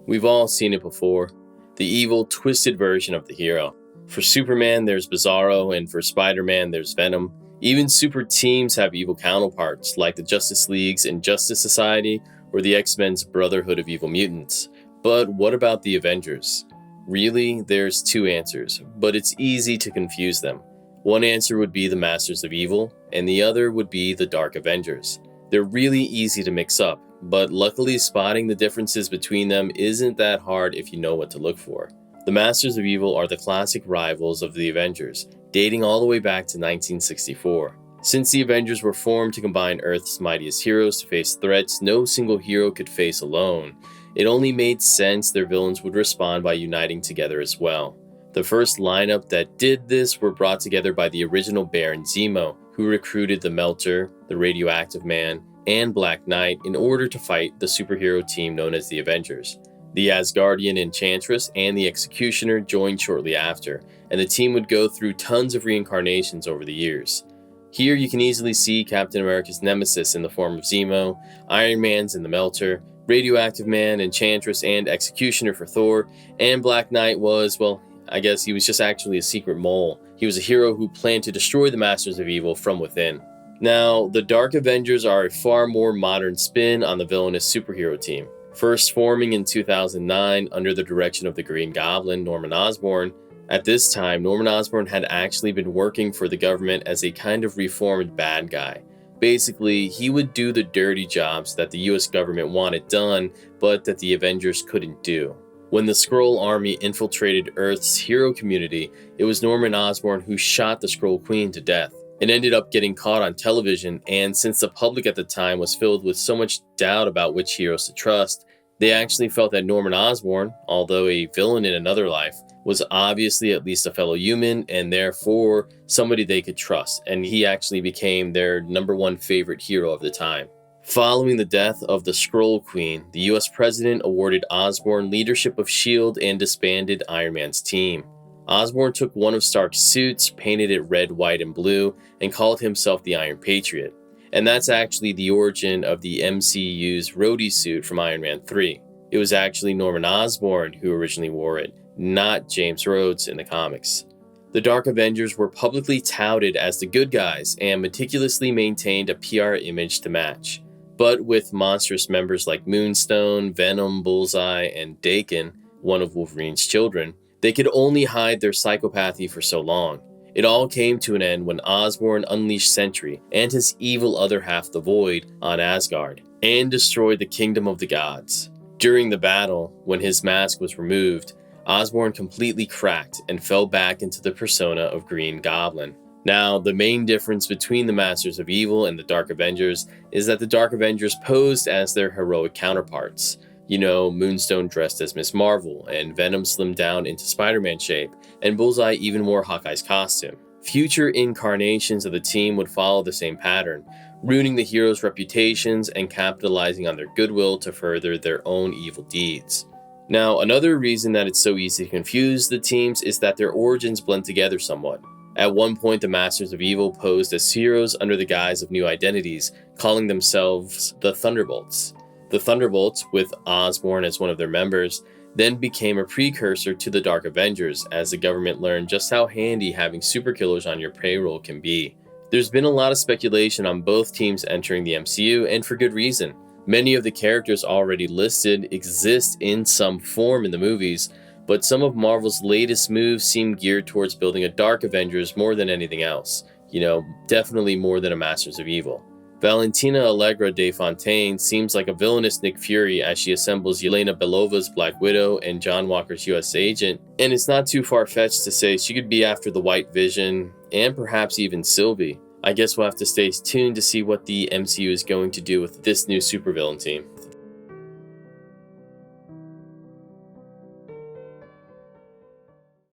We've all seen it before. The evil, twisted version of the hero. For Superman, there's Bizarro, and for Spider-Man, there's Venom. Even super teams have evil counterparts, like the Justice League's Injustice Society or the X-Men's Brotherhood of Evil Mutants. But what about the Avengers? Really, there's two answers, but it's easy to confuse them. One answer would be the Masters of Evil, and the other would be the Dark Avengers. They're really easy to mix up, but luckily spotting the differences between them isn't that hard if you know what to look for. The Masters of Evil are the classic rivals of the Avengers, dating all the way back to 1964. Since the Avengers were formed to combine Earth's mightiest heroes to face threats no single hero could face alone, it only made sense their villains would respond by uniting together as well. The first lineup that did this were brought together by the original Baron Zemo, who recruited the Melter, the Radioactive Man, and Black Knight in order to fight the superhero team known as the Avengers. The Asgardian Enchantress and the Executioner joined shortly after, and the team would go through tons of reincarnations over the years. Here you can easily see Captain America's nemesis in the form of Zemo, Iron Man's in the Melter, Radioactive Man, Enchantress, and Executioner for Thor, and Black Knight was, well, I guess he was just actually a secret mole. He was a hero who planned to destroy the Masters of Evil from within. Now, the Dark Avengers are a far more modern spin on the villainous superhero team. First forming in 2009 under the direction of the Green Goblin, Norman Osborn. At this time, Norman Osborn had actually been working for the government as a kind of reformed bad guy. Basically, he would do the dirty jobs that the US government wanted done, but that the Avengers couldn't do. When the Skrull army infiltrated Earth's hero community, it was Norman Osborn who shot the Skrull Queen to death. It ended up getting caught on television, and since the public at the time was filled with so much doubt about which heroes to trust, they actually felt that Norman Osborn, although a villain in another life, was obviously at least a fellow human and therefore somebody they could trust, and he actually became their #1 favorite hero of the time. Following the death of the Skrull Queen, the US president awarded Osborn leadership of S.H.I.E.L.D. and disbanded Iron Man's team. Osborn took one of Stark's suits, painted it red, white, and blue, and called himself the Iron Patriot. And that's actually the origin of the MCU's Rhodey suit from Iron Man 3. It was actually Norman Osborn who originally wore it, not James Rhodes in the comics. The Dark Avengers were publicly touted as the good guys and meticulously maintained a PR image to match. But with monstrous members like Moonstone, Venom, Bullseye, and Daken, one of Wolverine's children, they could only hide their psychopathy for so long. It all came to an end when Osborn unleashed Sentry and his evil other half, the Void, on Asgard, and destroyed the Kingdom of the Gods. During the battle, when his mask was removed, Osborn completely cracked and fell back into the persona of Green Goblin. Now, the main difference between the Masters of Evil and the Dark Avengers is that the Dark Avengers posed as their heroic counterparts. You know, Moonstone dressed as Miss Marvel, and Venom slimmed down into Spider-Man shape, and Bullseye even wore Hawkeye's costume. Future incarnations of the team would follow the same pattern, ruining the heroes' reputations and capitalizing on their goodwill to further their own evil deeds. Now, another reason that it's so easy to confuse the teams is that their origins blend together somewhat. At one point, the Masters of Evil posed as heroes under the guise of new identities, calling themselves the Thunderbolts. The Thunderbolts, with Osborn as one of their members, then became a precursor to the Dark Avengers as the government learned just how handy having superkillers on your payroll can be. There's been a lot of speculation on both teams entering the MCU, and for good reason. Many of the characters already listed exist in some form in the movies, but some of Marvel's latest moves seem geared towards building a Dark Avengers more than anything else. You know, definitely more than a Masters of Evil. Valentina Allegra de Fontaine seems like a villainous Nick Fury as she assembles Yelena Belova's Black Widow and John Walker's US Agent, and it's not too far-fetched to say she could be after the White Vision, and perhaps even Sylvie. I guess we'll have to stay tuned to see what the MCU is going to do with this new supervillain team.